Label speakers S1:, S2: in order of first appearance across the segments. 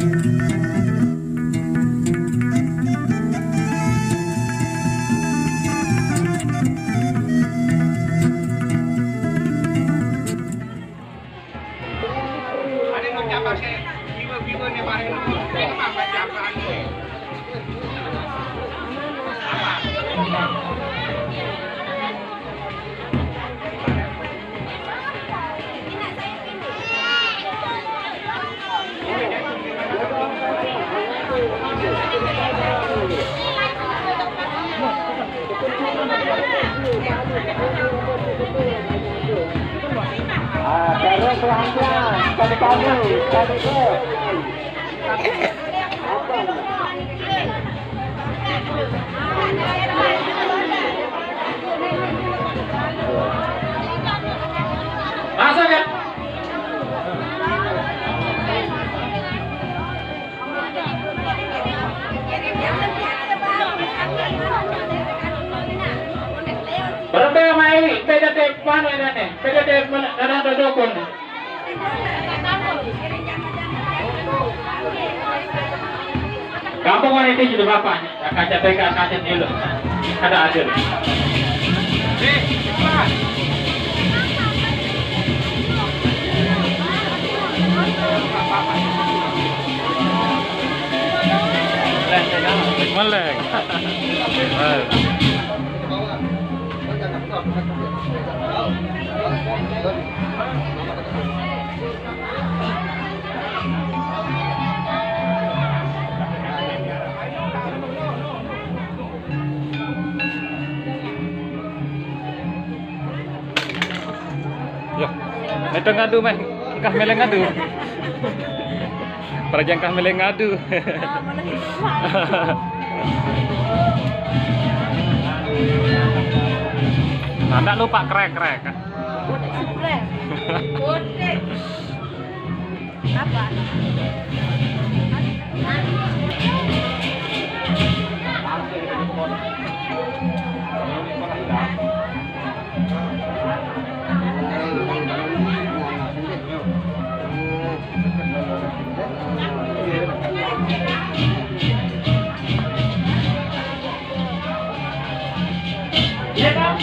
S1: Terus pelan-pelan, kami
S2: masuk ya. Berapa mai PDT mana ini? PDT mana ada dokon? Kampung mana itu juga bapaknya? Kaca TK kaca dulu. Ada hasil.
S3: Melek. Yo, itu ngadu meh, kah meleng ngadu. Perjangkah meleng ngadu. Anda lupa krek-krek.
S4: Apa?
S2: Iya kan?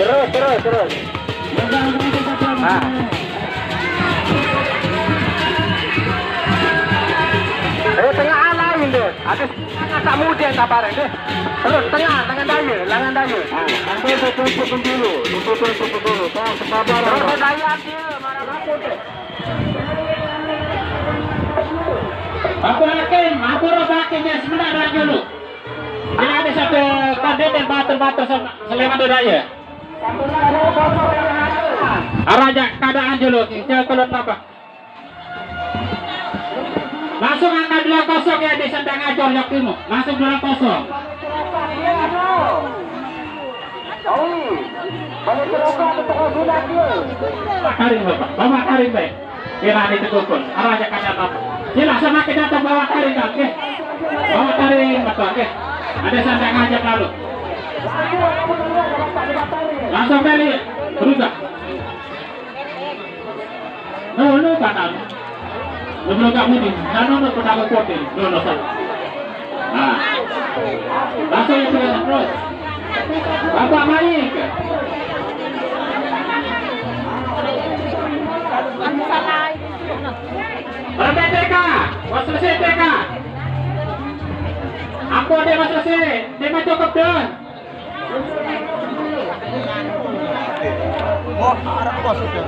S1: Terus saya terus. Tengah lain deh. Ada tak mudah kabar deh. Terus tengah tangan daya. Tutup dulu. Tolong sabar. Terus daya dia marah-marah deh.
S2: Aku yakin, aku robakinnya sebenarnya dulu. Ini ada satu kadet yang bater-bater selama daya. Arahnya keadaan dulu, kita keluar apa? Langsung angkat 2-0 ya di sendang ajor yakimu. Langsung 2-0. Karim bapak, bawa Karim baik. Kira ditegukun, arahnya keadaan apa? Jelas sama kita datang bawa Karim kan? Bawa Karim betul, oke. Ada sendang ajor lalu. Langsung beli, berubah. No, kanan. Belum gak mudi, nano pernah ke kote, no. Nah, Langsung yang sudah terus. Bapak Maik. Berapa TK? Mas selesai TK. Aku ada mas selesai. Tema cukup dong.
S1: Oh, arah bos sudah.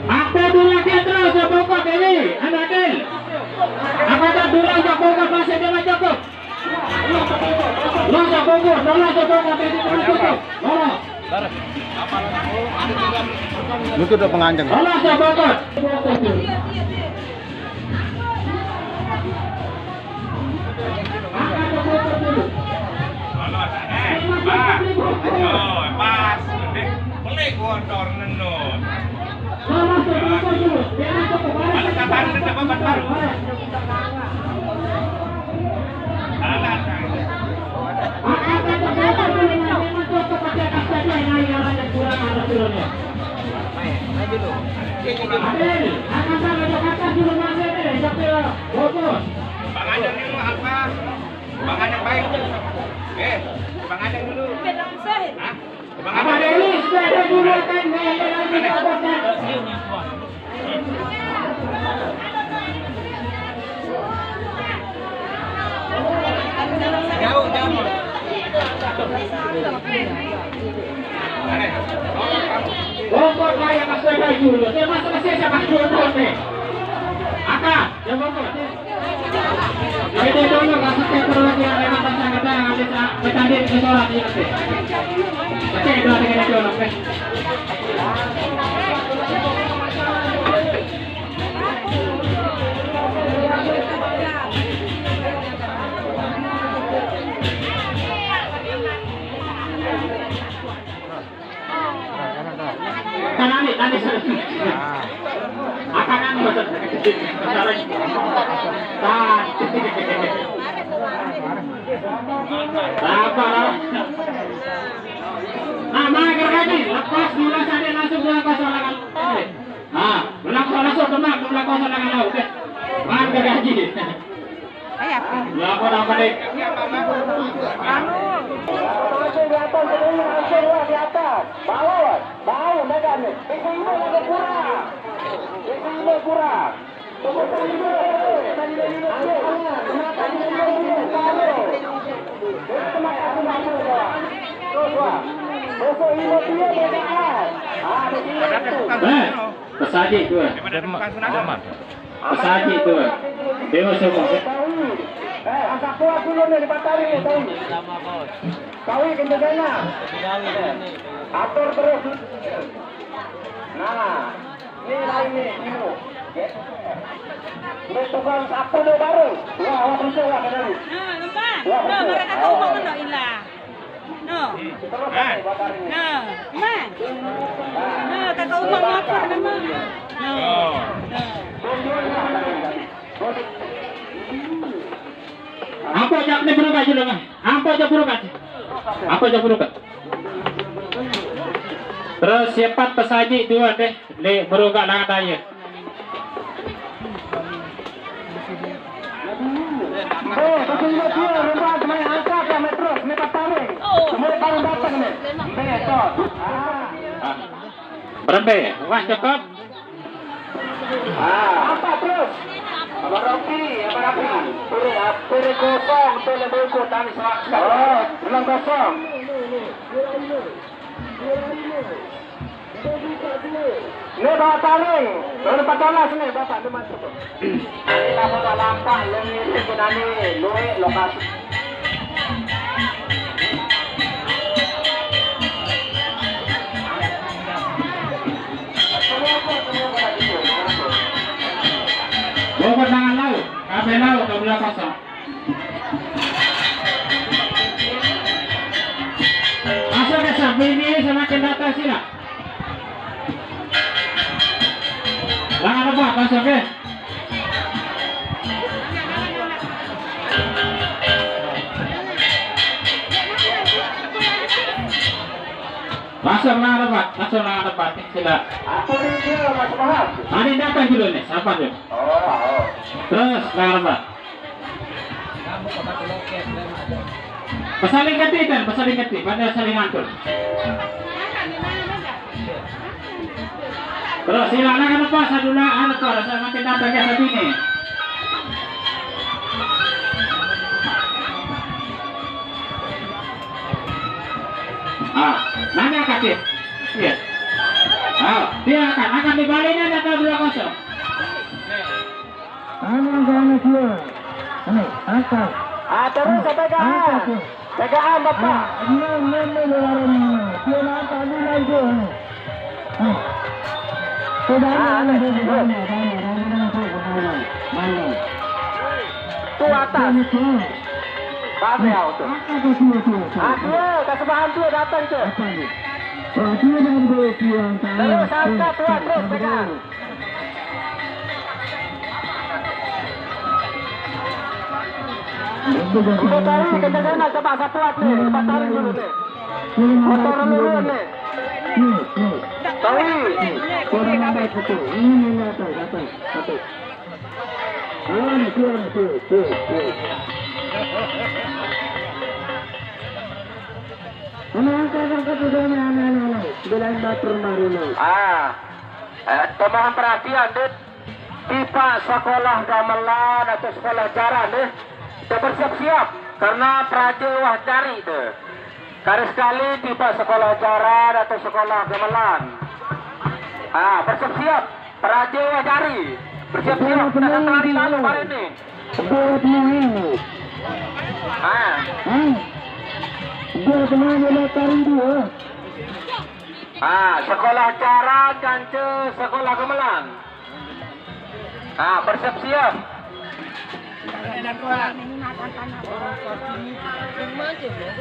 S2: Aku dulu lagi terus ya pokok ini. Anak Adil. Aku ada dulu ya pokok masih tema cukup. Lolos ya pokok. Lolos ya pokok. Tema cukup. Lolos.
S1: Itu udah penganjeng.
S2: Lolos ya pokok.
S3: Pas, boleh gua dornen no. Ada kabar ada babat baru. Bang Ajeng dulu apa? Bang Ajeng baik. Bang Ajeng dulu. Hah? Bang
S2: Apa
S3: Ajeng
S2: Dewi sudah ada dulu kan?
S3: jauh.
S2: Bongkot saya kasih lagi dulu. Dia masuk ke sini siapa dulu nih? Aka, yang bongkot. Ini dulu kasih ke lagi yang memang pasang kita yang bisa bertanding ke sholat ini nanti. Oke, dua dengan dulu, oke. Kanan nih, akanan betul. Nah, mana gergaji? Lepas dulu saja langsung bilang kosong langsung. Ah, bilang langsung temak, bilang kosong langsung. Oke, mana gergaji? Lapor apa deh?
S1: Langsung di atas, langsung di atas. Bawah, medan nih. Ini kurang. Ini kurang.
S2: Pesaji itu. Pesaji itu. Dewa semua.
S1: Angkat kuat dulu nih di Patari nih, tahu. Tahu kencengnya. Atur terus. Nah, ini lain nih, ini. Ini tukang sapu nih baru. Wah, awak bersih lah kan ini.
S4: No, mereka kau mau mendoin lah. No.
S1: Terus nih Patari nih.
S4: No, man. No, kakak umang lapor nama. No.
S2: Apa jak ni berukat dulu kan? Apa jak berukat? Apa jak berukat? Terus sifat pesaji dua deh, le berukat dengan daya.
S1: Kesini dia rumah teman angkat ya metro, metro tarik. Semua baru datang nih. Betul.
S2: Berapa? Wah cukup.
S1: Apa terus? Abang Rocky. Turun kosong, turun buku tadi selak. Oh, belum kosong. Ini bawa taring, baru 14 nih bapak, ini masuk. Kita bawa lampak, ini kenani, luwe lokasi.
S2: Bongkot tangan laut, kabel laut, kabel kosong. Masuk ke sapi ini semakin data sila. Jangan lupa masuk ke. Langsung lang debat. Sila.
S1: Apa ni dia Mas Bahar?
S2: Ada yang datang dulu nih, siapa tuh?
S1: Oh.
S2: Terus lang debat. Pasaling ganti, pada saling atur. Terus silakan apa? Sadula apa? Rasa makin datang ke satu ini. Nanya kakek. Iya. Dia akan dibaliknya atau 2-0.
S1: Terus pegang Bapak. Tu atas. Bawah tu. Kasih bahan tu datang tu. Terus angkat tuan terus pegang. Kita tarik kita kena coba satu ni. Kita tarik dulu ni. Motor dulu ni. Tarik. Teman perhatian deh. Pipa sekolah gamelan atau sekolah jaran deh. Kita bersiap-siap karena Praja cari itu. Kali sekali pipa sekolah jaran atau sekolah gamelan. Bersiap-siap Praja cari. Bersiap-siap kita akan lari lalu hari ini. Sekolah jaran dan sekolah gamelan. Bersiap-siap.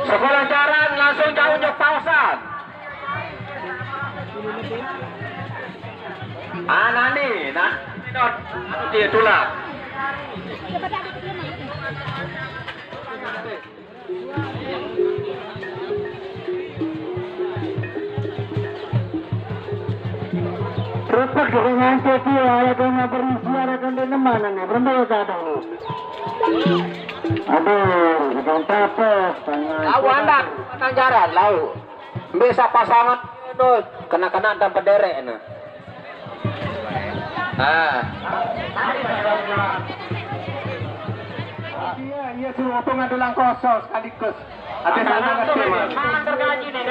S1: Sekolah jaran langsung jauhnya pausan. Nani, dia tulang. Rupak dengan ceki ayat dengan berisiar akan di mana nih? Berapa kata lu? Aduh, bukan apa? Aku anda jaran lau. Bisa pasangan itu kena dan pederek nih. Iya suruh potongan tulang kosong sekaligus. Ada sana kecil. Tergaji nih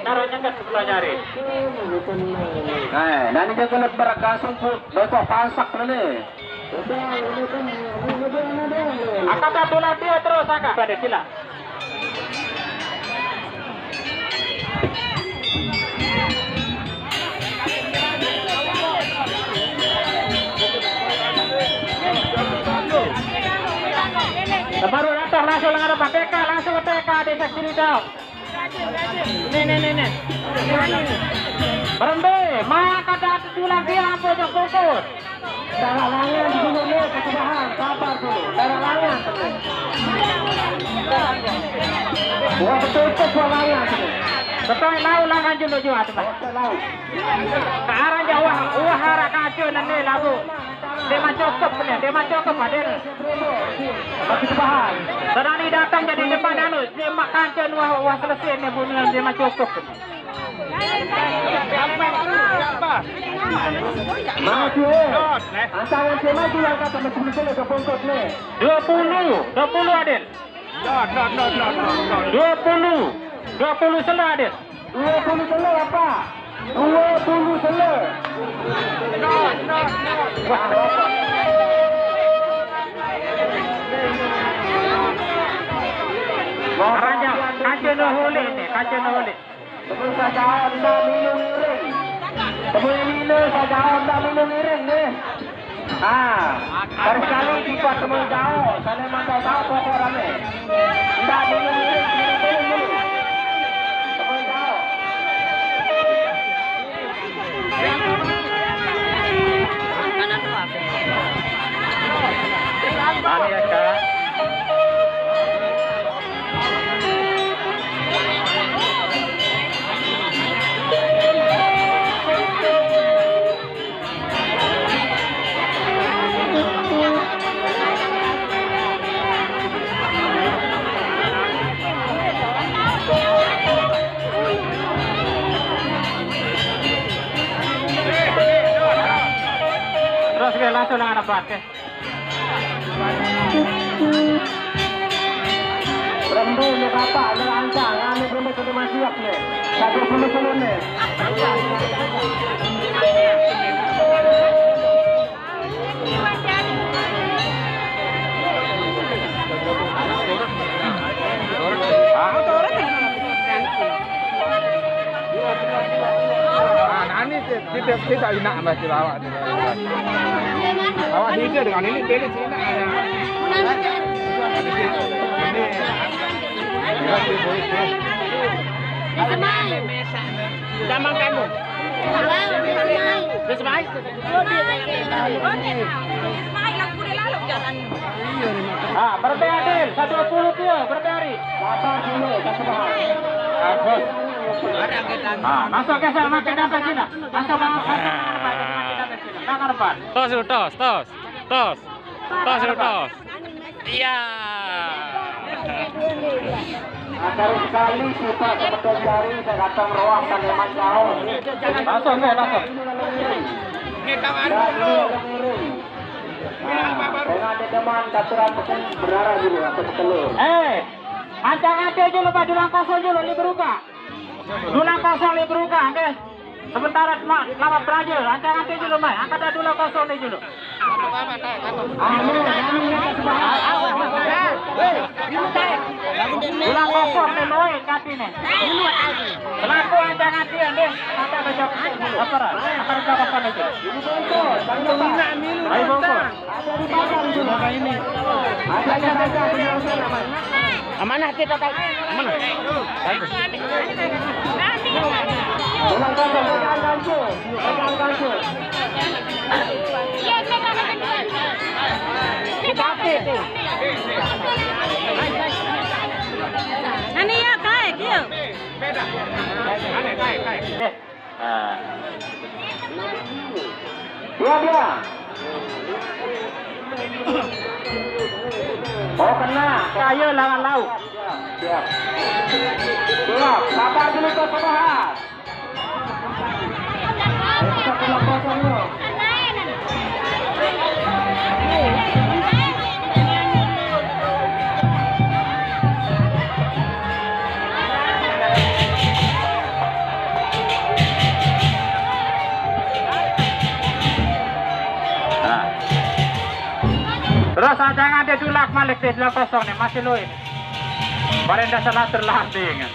S1: darahnya nggak sebelah nyari. Dan ini juga berkasung pun besok pasak nih. Akan tulang dia terus agak. Pada sila. Baru datang langsung ada Pak TK, langsung ke TK di seksi Ridau. Nih. Berhenti, maka datu tulang dia apa yang fokus. Darah langan dulu nih, kesudahan, sabar dulu. Darah langan. Wah betul-betul buah langan. Betul lau langan dulu juga tuh Pak. Ke arah jauh, harap kacau nanti lagu. Dia macokop hadir. Masih kebahan. Sedang datang jadi depan anu, dia mak kancen wah selesai ni bunyi dia macokop. Maju. Antara dia maju yang kata macam-macam ke pongkot ni. 20 Adil. 20 selah Adil. 20 selah apa? 20 selah. Raja kaca nohole ni, kaca nohole. Sebelum saja anda minum miring. Sebelum minum saja anda minum miring ni. Baru sekali kita semua jauh. Saya mantau tahu pokok rame. Anda minum miring, minum dulu. Semua jauh.
S2: masuk dengan depan, oke.
S1: Rembu ni bapak ni lancang, ane belum betul masih siap ni. Satu puluh ni.
S3: Tidak enak masih awak ni. Awak dia dengan ini beli sini ada. Damang kamu. Semai.
S2: Ah, berapa adil? 120 dia, berapa hari? Ah, masuk ke sana, makan dapat sini. Masuk makan depan.
S5: Tos dulu, tos. Tos dulu, tos. Iya.
S1: Agar sekali kita kebetulan jari saya kata meruangkan memang jauh.
S2: Masuk.
S3: Kita anu dulu.
S1: Dengan teman daturan pesan berdarah dulu atau telur.
S2: Ancang-ancang dulu Pak, dulang kosong dulu liberuka. Dulang kosong liberuka, oke. Sementara lama beraja, ancang-ancang dulu Mai. Angkat dah dulang kosong ni dulu. Dulang kosong ni loe kati ni. Pelaku ancang-ancang ni. Angkat dah apa? Angkat dah kosong ni. Ayo bongkor. Amanah kita tak. Amanah.
S1: Ulang kosong pegang kancur.
S4: Nani ya kai kia.
S3: Beda. Kai.
S1: Dia. Oh kena.
S2: Kaya lawan laut.
S1: Siap. Sabar dulu kau sebahas. Kita pulang kosong dulu.
S2: Terus jangan ada dulak malik di sebelah kosong ni, masih loin. Barenda salah terlanding.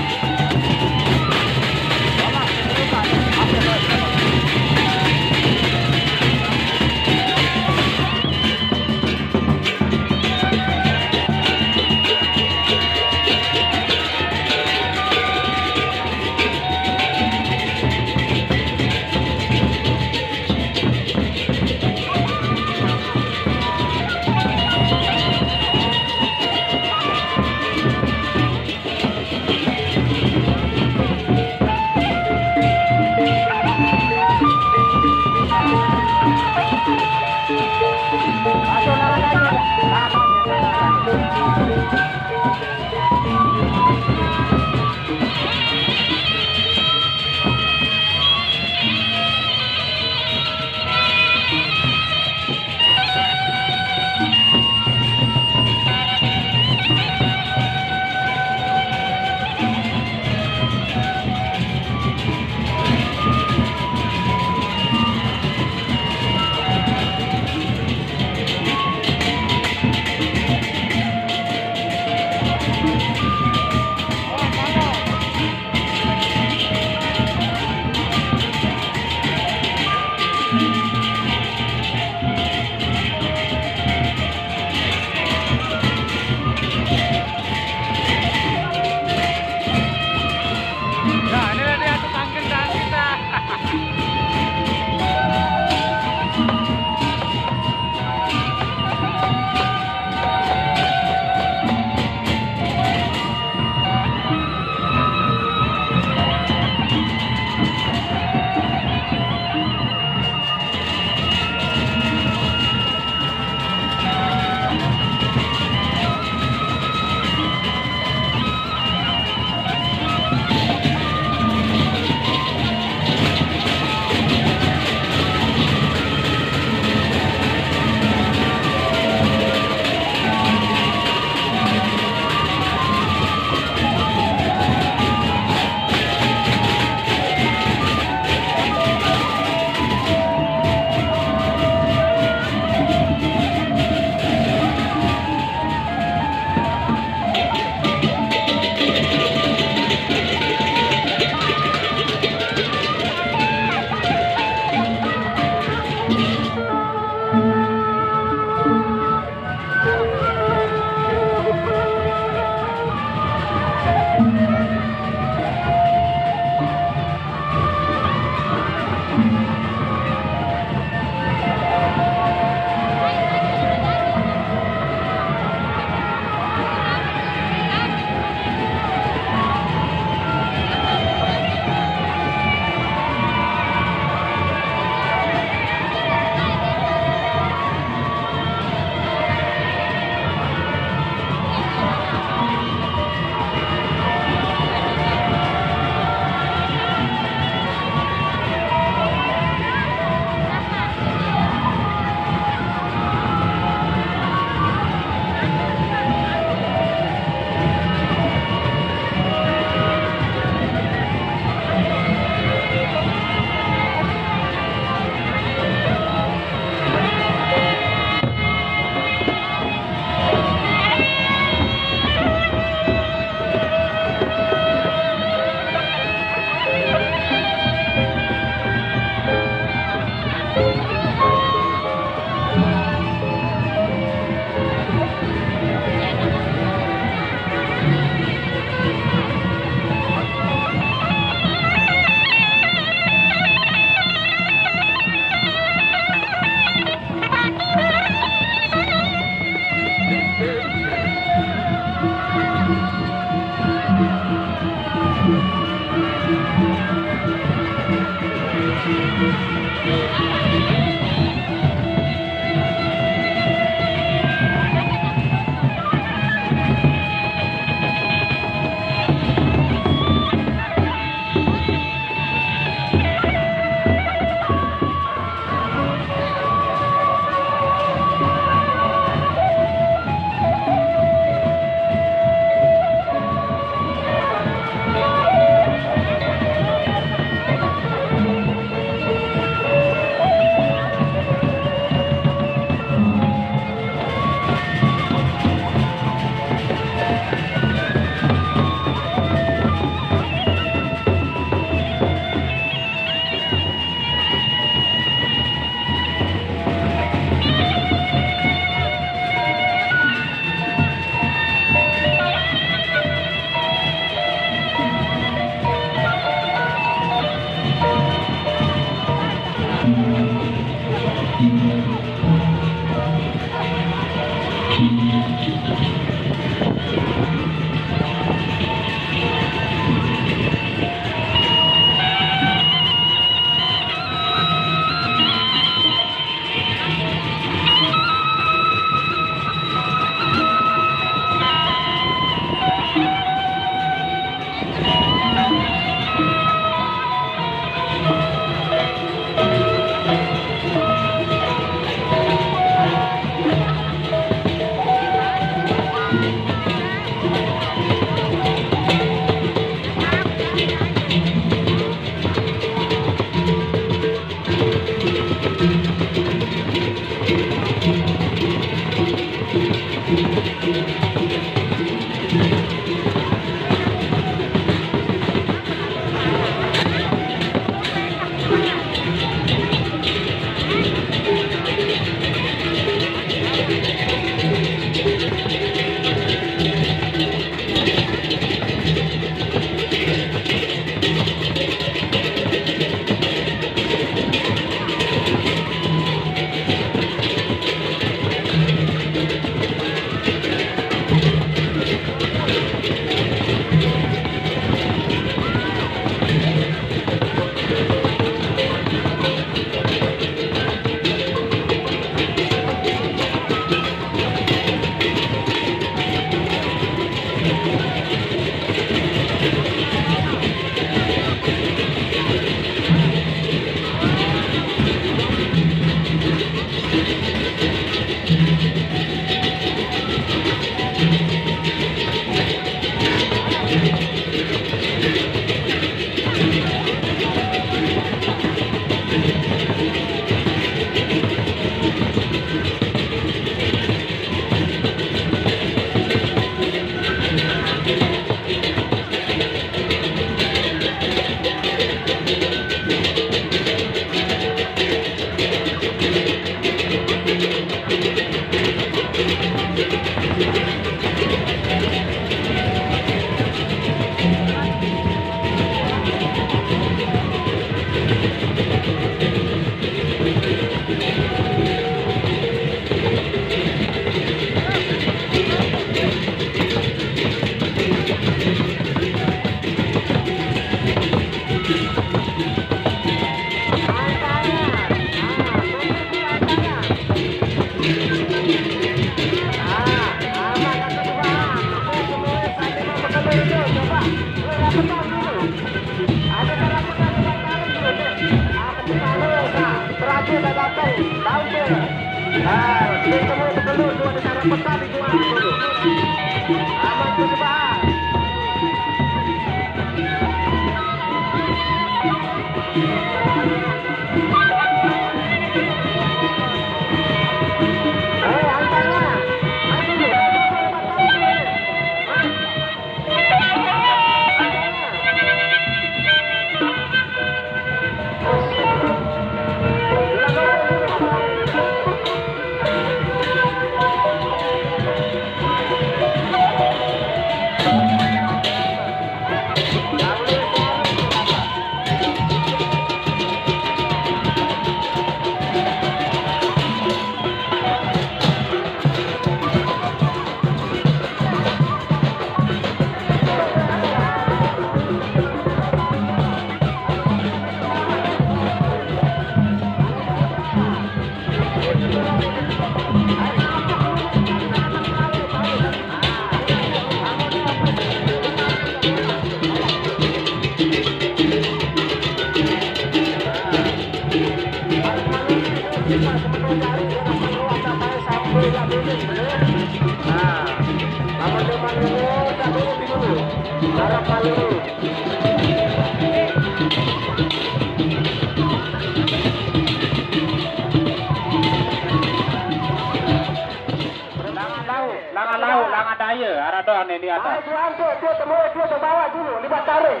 S2: Langan daya, arah doang nih di atas.
S1: Dia temui dia ke bawah dulu, libat tarik.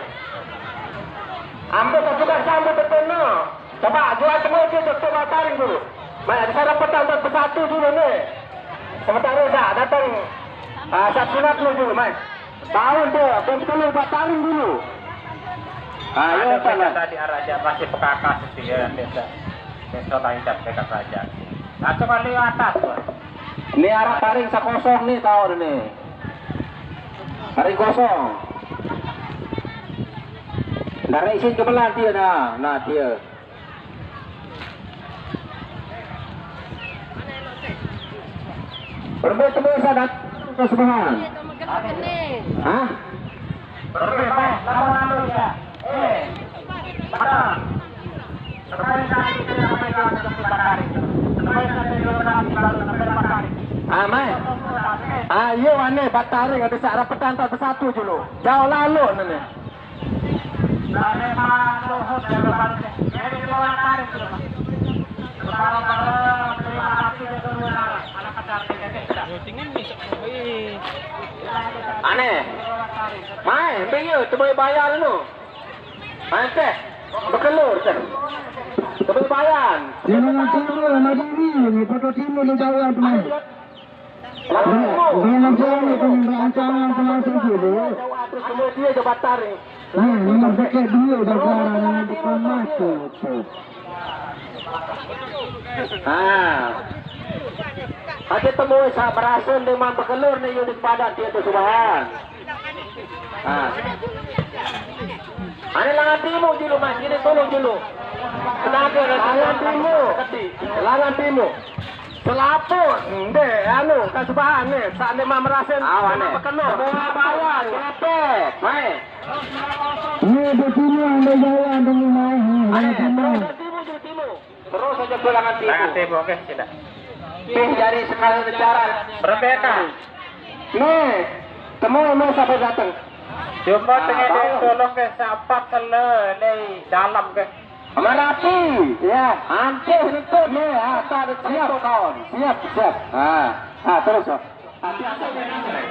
S1: Ambil juga sambut betul no. Coba jual temui dia ke bawah tarik dulu. Banyak sekarang petang bersatu dulu nih. Sementara dah datang Sabsunat dulu, Mai. Tahun dia, betul libat tarik dulu.
S2: Ayo tadi arah aja masih pekakas sih ya, desa. Desa lancar dekat saja. Langsung kali atas, Bos.
S1: Ini arah taring kosong nih tahun ini. Taring kosong. Dari isin kebelah dia dah. Nah dia. Berbeda temu sadat kesubahan. Hah?
S2: Berbeda, lawan ya. Padahal. Sekarang kali kita memegang satu batari.
S1: Mai. Ayo ane batari ada searah petang tak bersatu dulu. Jauh lalu nene. Aneh. Mai, bengi tu boleh bayar dulu. Mai teh. Bekelur teh. Tapi bayar.
S6: Jangan timur, Madini, foto timur di bawah teman. Jangan jangan rancangan langsung dulu.
S1: Terus kemudian dia coba tarik.
S6: Nomor pakai dua bakaran di masuk.
S1: Ada temui saya berasun dengan bekelur nih unit padat dia tu subahan. Ane langan timur dulu mas, ini tolong dulu. Tenaga langan timur, langan timur. Selaput, deh, anu, kasubahan nih, saat dia merasin. Awan nih. Bawah, kepet, main.
S6: Ini di sini ada jalan dengan main.
S1: Timur. Terus saja ke langan timur.
S2: Langan timur, oke, tidak.
S1: Dari sekali bicara.
S2: Berbeda.
S1: Nih, temui mau sampai datang.
S2: Cuma tengah dia tolong ke sahabat selai dalam ke.
S1: Merapi, ya, hampir itu nih, tak ada siap kawan, siap. Terus.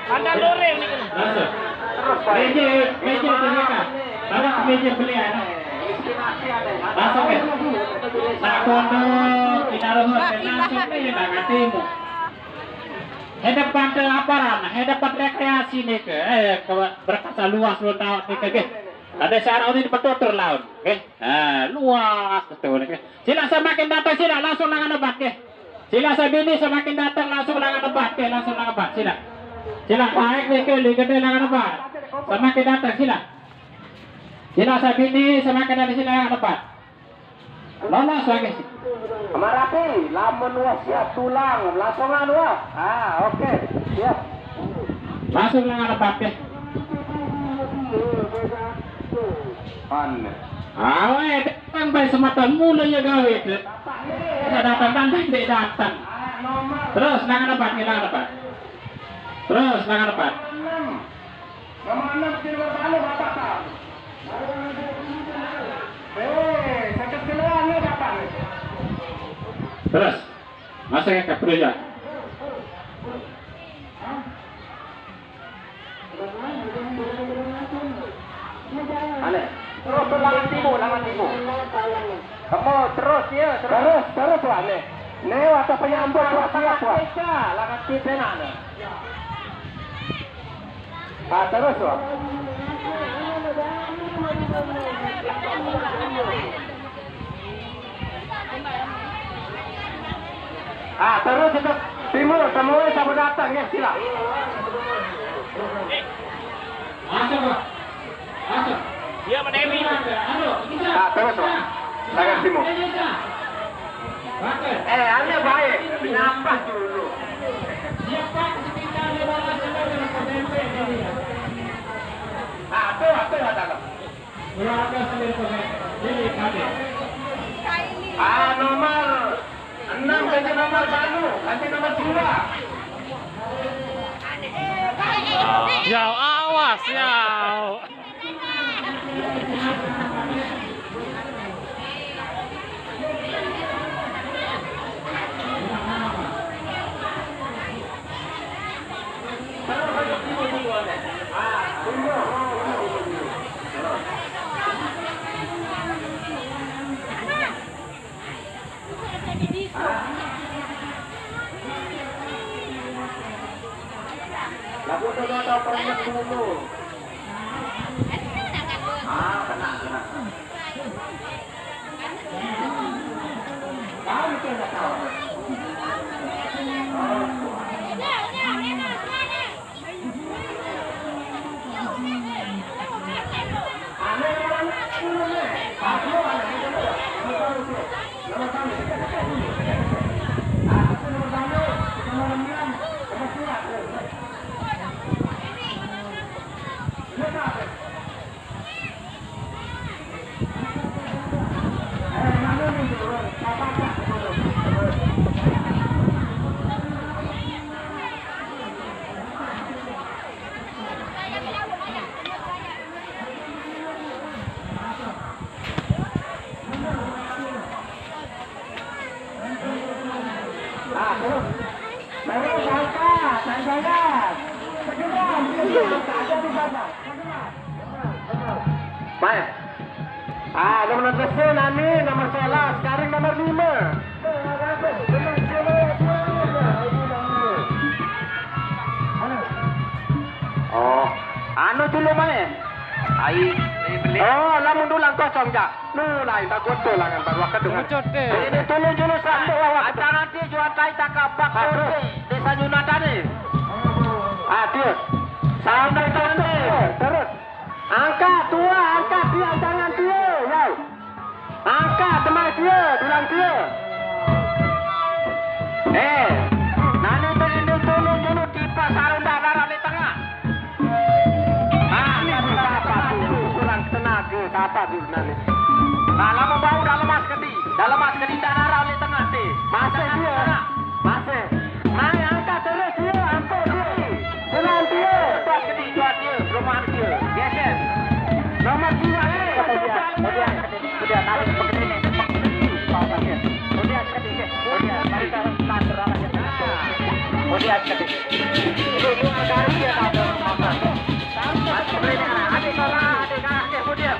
S2: Ada loreng ni. Terus. Meja terdekat. Taruh meja belian. Langsung ke. Nak kondo, inaruhun, langsung ni nak timur. Hadapan ke aparan, hadapan rekreasi ni ke, berkata luas lu tahu ni ke. Ada seorang ini bertutur laut, ke? Luas betul ni ke. Sila semakin datang sila langsung langan obat ke. Sila sabini semakin datang langsung langan obat ke, langsung langan obat sila. Sila naik ni ke, gede langan obat. Semakin datang sila. Sila sabini semakin dari sila langan obat. Lolos lagi.
S1: Merapi, lamun wah siap tulang, langsungan wah. Oke, siap.
S2: Langsung langan obat ke. Awet, sampai sematan mulai ya gawe itu. Datang, tidak datang. Terus langan obat, langan obat. Terus langan obat.
S1: Nomor 6 kilo balu bapak. Sakit keluar ni bapak.
S2: Terus masuk ke proyek.
S1: Aneh. Terus langan timur. Kamu terus ya, terus aneh. Nih waktu penyambut siap wah. Langan timur ni. Terus wah. Terus itu timur, temui sampai datang ya, sila.
S2: Masuk. Dia menewi.
S1: Terus wah. Langan timur. Aneh baik. Nampak dulu.
S2: Siapa sekitar 15 meter
S1: Apa ada?
S2: Berapa sampai jadi kami?
S1: Nomor 6 nomor 1, ganti nomor 2.
S5: Yau, awas, yau.
S1: Lagu atau perangkat dulu. Kena. Tahu itu enggak tahu. Baik. Nomor 13 Nani, nomor 11, sekarang nomor 5. Oh, anu dulu mana? Beli. Oh, lamun dulang kosong ja. Nu lain tak goto langan baru waktu dengan. Ini tolong dulu sampai awak. Ada nanti jual kai tak kapak desa Junata ni. Dia. Sampai nanti. Terus. Angkat tua, angkat dia tangan dia, ya. Angkat teman dia, dulang dia. Nani beri tolong dulu kipas sarung darah di tengah. Kurang tenaga, apa dulu nanti. Nah, lama bau dalam mas kedi tak darah di tengah sih. Masih dia, masih. Nah, angkat terus dia, angkat dia. Dulang dia, buat kedi, buat dia, rumah dia. Geser. Nomor 2 kemudian tarik begini nih, kemudian mari kita lantur aja. Kemudian ini agak dia tahu apa. Masih begini adik kemudian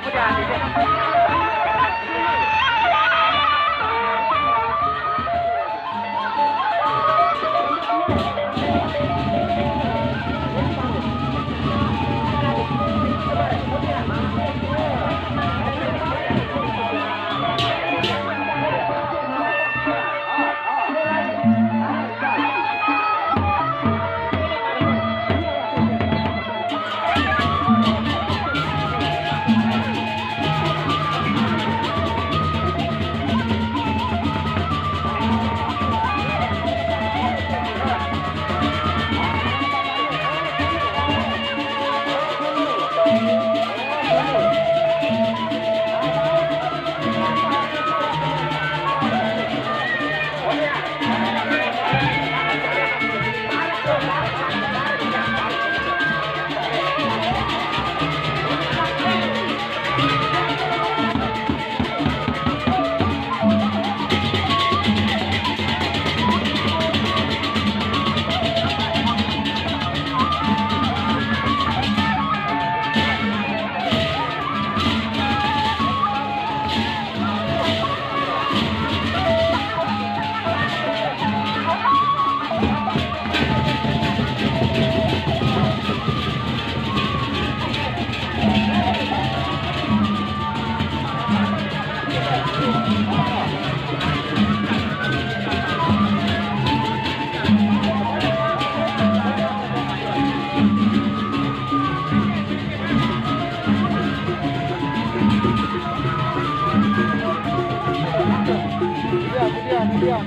S6: Kemudian.